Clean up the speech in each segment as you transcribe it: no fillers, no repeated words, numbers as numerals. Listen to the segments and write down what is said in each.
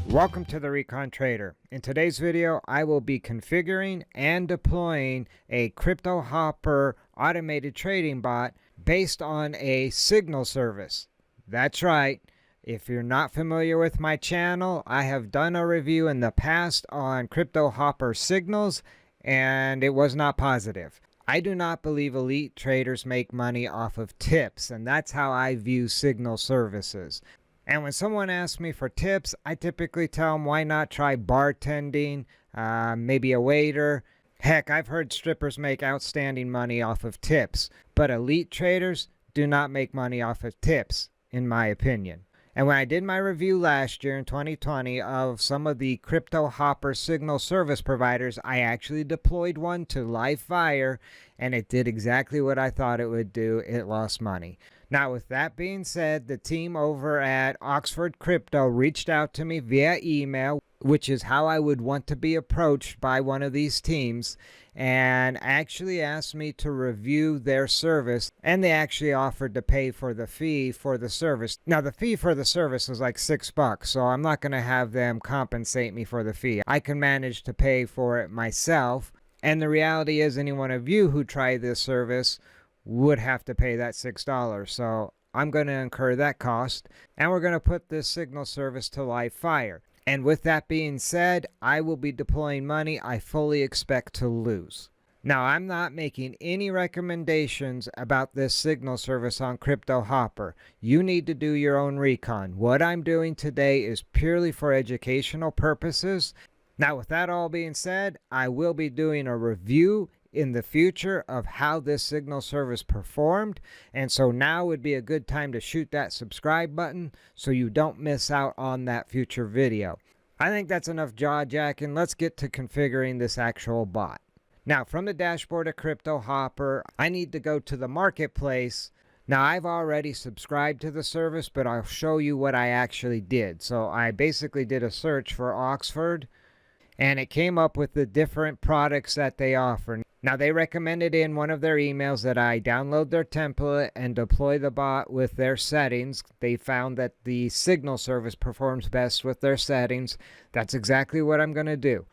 Welcome to the RECON Trader. In today's video, I will be configuring and deploying a CryptoHopper automated trading bot based on a signal service. That's right. If you're not familiar with my channel, I have done a review in the past on CryptoHopper signals, and it was not positive. I do not believe elite traders make money off of tips, and that's how I view signal services. And when someone asks me for tips, I typically tell them why not try bartending, maybe a waiter. Heck, I've heard strippers make outstanding money off of tips, but elite traders do not make money off of tips, in my opinion. And when I did my review last year in 2020 of some of the CryptoHopper signal service providers, I actually deployed one to live fire, and it did exactly what I thought it would do. It lost money. Now, with that being said, the team over at Oxford Crypto reached out to me via email, which is how I would want to be approached by one of these teams, and actually asked me to review their service, and they actually offered to pay for the fee for the service. Now, the fee for the service was like $6, so I'm not going to have them compensate me for the fee. I can manage to pay for it myself, and the reality is any one of you who try this service would have to pay that $6. So I'm going to incur that cost, and we're going to put this signal service to live fire. And with that being said, I will be deploying money I fully expect to lose. Now, I'm not making any recommendations about this signal service on CryptoHopper. You need to do your own recon. What I'm doing today is purely for educational purposes. Now, with that all being said, I will be doing a review in the future of how this signal service performed, and so now would be a good time to shoot that subscribe button so you don't miss out on that future video. I think that's enough jaw jacking. Let's get to configuring this actual bot. Now, from the dashboard of CryptoHopper, I need to go to the marketplace. Now, I've already subscribed to the service, but I'll show you what I actually did. So I basically did a search for Oxford, and it came up with the different products that they offer. Now, they recommended in one of their emails that I download their template and deploy the bot with their settings. They found that the signal service performs best with their settings. That's exactly what I'm going to do.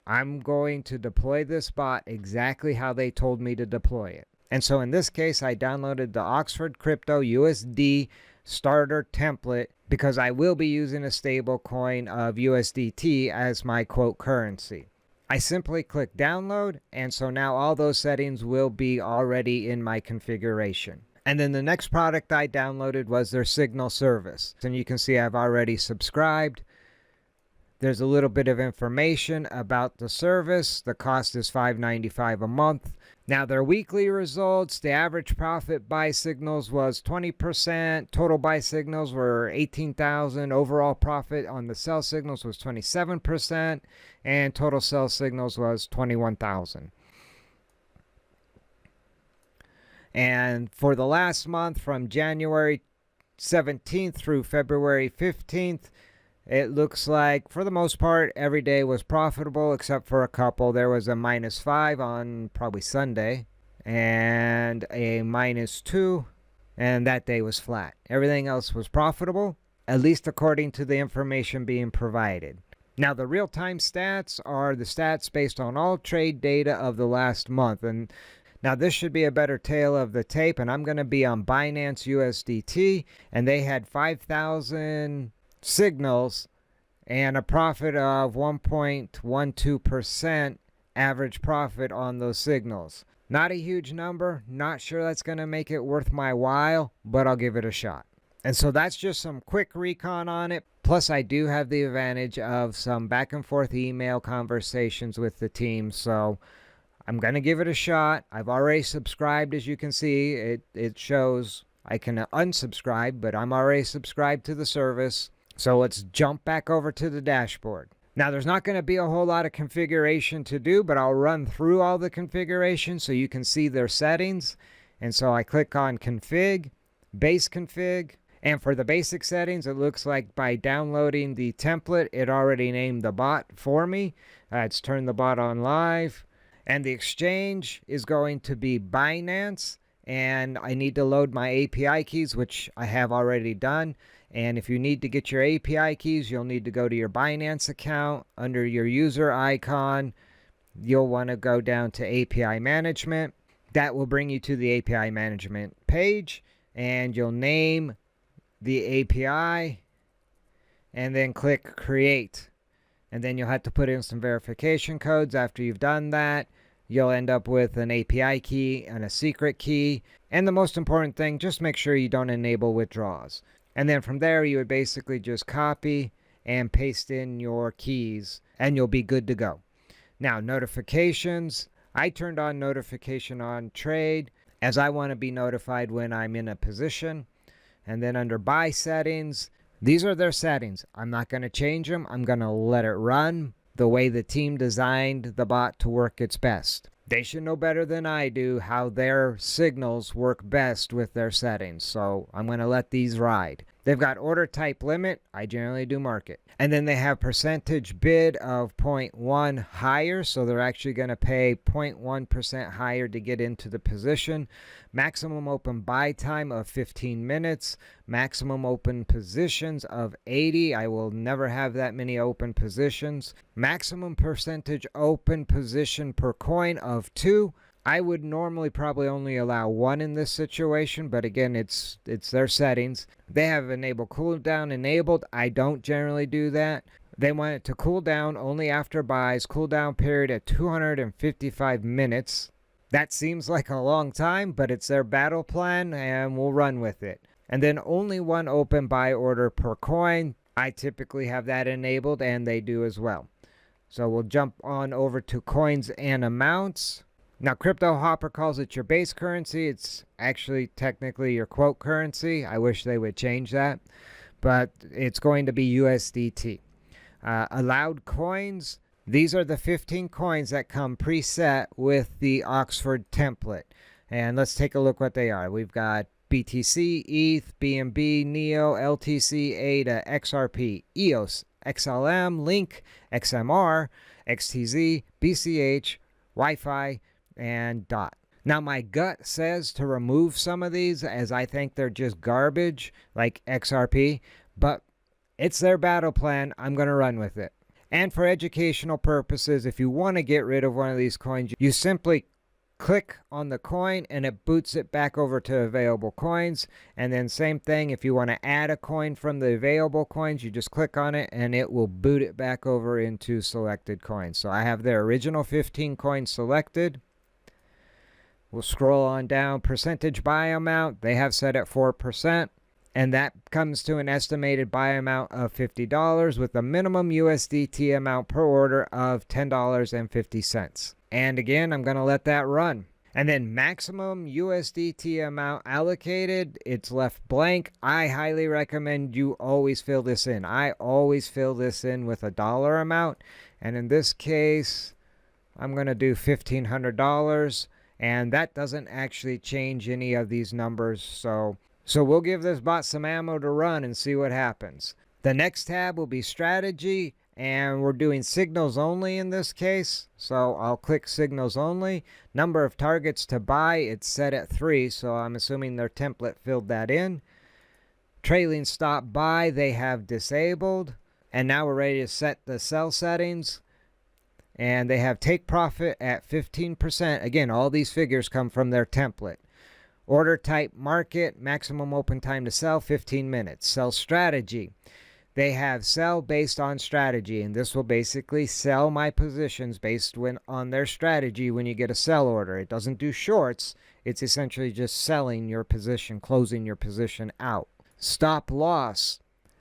I'm going to deploy this bot exactly how they told me to deploy it. And so in this case, I downloaded the Oxford Crypto USD starter template because I will be using a stable coin of USDT as my quote currency. I simply click download, and so now all those settings will be already in my configuration. And then the next product I downloaded was their signal service. And you can see I've already subscribed. There's a little bit of information about the service. The cost is $5.95 a month. Now, their weekly results, the average profit by signals was 20%. Total buy signals were 18,000. Overall profit on the sell signals was 27%. And total sell signals was 21,000. And for the last month, from January 17th through February 15th, it looks like, for the most part, every day was profitable except for a couple. There was a -5 on probably Sunday and a -2, and that day was flat. Everything else was profitable, at least according to the information being provided. Now, the real-time stats are the stats based on all trade data of the last month. And now this should be a better tale of the tape, and I'm going to be on Binance USDT, and they had 5,000 signals and a profit of 1.12% average profit on those signals. Not a huge number. Not sure that's going to make it worth my while, but I'll give it a shot. And so that's just some quick recon on it. Plus, I do have the advantage of some back and forth email conversations with the team. So I'm going to give it a shot. I've already subscribed, as you can see. It shows I can unsubscribe, but I'm already subscribed to the service. So let's jump back over to the dashboard. Now, there's not going to be a whole lot of configuration to do, but I'll run through all the configuration so you can see their settings. And so I click on Config, Base Config. And for the basic settings, it looks like by downloading the template, it already named the bot for me. It's turned the bot on live. And the exchange is going to be Binance. And I need to load my API keys, which I have already done. And if you need to get your API keys, you'll need to go to your Binance account. Under your user icon, you'll want to go down to API management. That will bring you to the API management page, and you'll name the API and then click create. And then you'll have to put in some verification codes. After you've done that, you'll end up with an API key and a secret key. And the most important thing, just make sure you don't enable withdrawals. And then from there, you would basically just copy and paste in your keys, and you'll be good to go. Now, notifications. I turned on notification on trade, as I want to be notified when I'm in a position. And then under buy settings, these are their settings. I'm not going to change them. I'm going to let it run the way the team designed the bot to work its best. They should know better than I do how their signals work best with their settings. So I'm going to let these ride. They've got order type limit. I generally do market. And then they have percentage bid of 0.1 higher. So they're actually going to pay 0.1% higher to get into the position. Maximum open buy time of 15 minutes. Maximum open positions of 80. I will never have that many open positions. Maximum percentage open position per coin of 2. I would normally probably only allow 1 in this situation, but again, it's their settings. They have enable cooldown enabled. I don't generally do that. They want it to cool down only after buys. Cooldown period at 255 minutes. That seems like a long time, but it's their battle plan, and we'll run with it. And then only 1 open buy order per coin. I typically have that enabled, and they do as well. So we'll jump on over to coins and amounts. Now, CryptoHopper calls it your base currency. It's actually technically your quote currency. I wish they would change that, but it's going to be USDT. Allowed coins. These are the 15 coins that come preset with the Oxford template. And let's take a look what they are. We've got BTC, ETH, BNB, NEO, LTC, ADA, XRP, EOS, XLM, Link, XMR, XTZ, BCH, Wi-Fi, and DOT. Now, my gut says to remove some of these, as I think they're just garbage, like XRP, but it's their battle plan. I'm going to run with it. And for educational purposes, if you want to get rid of one of these coins, you simply click on the coin and it boots it back over to available coins. And then same thing, if you want to add a coin from the available coins, you just click on it and it will boot it back over into selected coins. So I have their original 15 coins selected. We'll scroll on down. Percentage buy amount, they have set at 4. And that comes to an estimated buy amount of $50 with a minimum USDT amount per order of $10.50. And again, I'm going to let that run. And then maximum USDT amount allocated, it's left blank. I highly recommend you always fill this in. I always fill this in with a dollar amount. And in this case, I'm going to do $1,500. And that doesn't actually change any of these numbers. So we'll give this bot some ammo to run and see what happens. The next tab will be strategy, and we're doing signals only in this case. So I'll click signals only. Number of targets to buy, it's set at 3. So I'm assuming their template filled that in. Trailing stop buy, they have disabled. And now we're ready to set the sell settings. And they have take profit at 15%. Again, all these figures come from their template. Order type market, maximum open time to sell 15 minutes. Sell strategy. They have sell based on strategy, and this will basically sell my positions based on their strategy when you get a sell order. It doesn't do shorts. It's essentially just selling your position, closing your position out. Stop loss.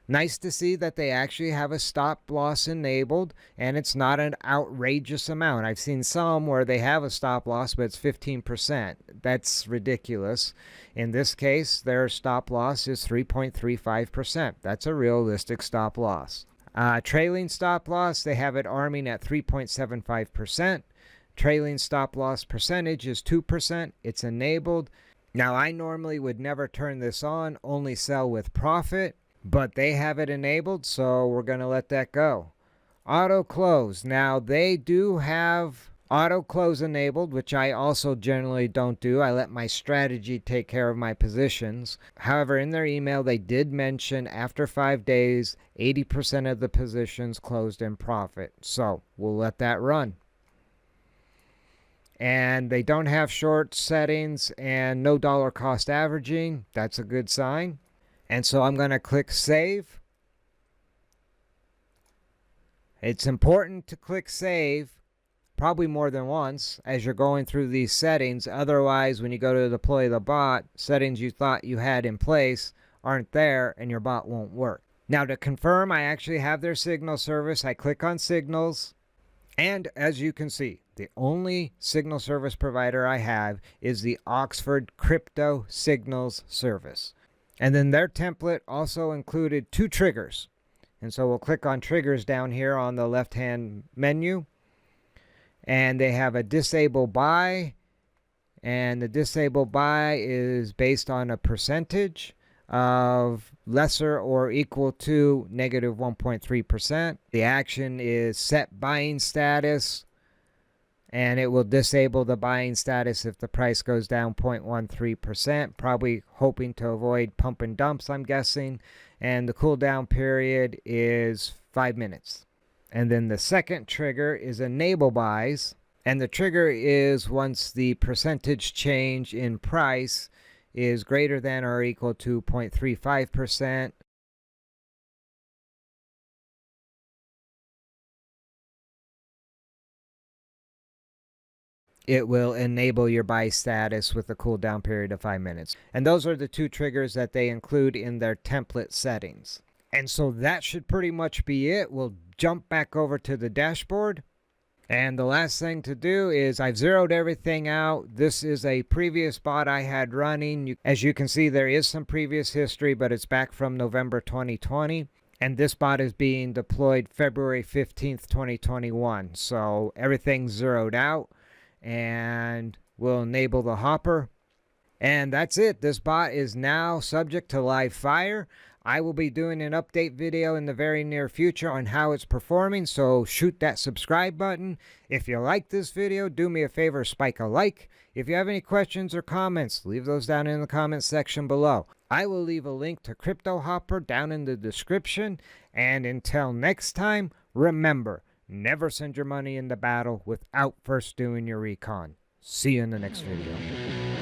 Nice to see that they actually have a stop loss enabled, and it's not an outrageous amount. I've seen some where they have a stop loss, but it's 15%. That's ridiculous. In this case, their stop loss is 3.35%. That's a realistic stop loss. Trailing stop loss, they have it arming at 3.75%. Trailing stop loss percentage is 2%. It's enabled. Now, I normally would never turn this on, only sell with profit. But they have it enabled, so we're going to let that go. Auto close. Now, they do have auto close enabled, which I also generally don't do. I let my strategy take care of my positions. However, in their email, they did mention after 5 days, 80% of the positions closed in profit. So we'll let that run. And they don't have short settings and no dollar cost averaging. That's a good sign. And so I'm going to click save. It's important to click save probably more than once as you're going through these settings. Otherwise, when you go to deploy the bot, settings you thought you had in place aren't there and your bot won't work. Now, to confirm I actually have their signal service, I click on signals. And as you can see, the only signal service provider I have is the Oxford Crypto Signals service. And then their template also included 2 triggers. And so we'll click on triggers down here on the left-hand menu. And they have a disable buy, and the disable buy is based on a percentage of lesser or equal to negative 1.3%. The action is set buying status, and it will disable the buying status if the price goes down 0.13%, probably hoping to avoid pump and dumps, I'm guessing. And the cooldown period is 5 minutes. And then the second trigger is enable buys. And the trigger is once the percentage change in price is greater than or equal to 0.35%. It will enable your buy status with a cooldown period of 5 minutes. And those are the 2 triggers that they include in their template settings. And so that should pretty much be it. We'll jump back over to the dashboard. And the last thing to do is I've zeroed everything out. This is a previous bot I had running. As you can see, there is some previous history, but it's back from November 2020. And this bot is being deployed February 15th, 2021. So everything's zeroed out. And we'll enable the hopper. And that's it. This bot is now subject to live fire. I will be doing an update video in the very near future on how it's performing, so shoot that subscribe button. If you like this video, do me a favor, spike a like. If you have any questions or comments, leave those down in the comments section below. I will leave a link to CryptoHopper down in the description. And until next time, remember, never send your money into battle without first doing your recon. See you in the next video.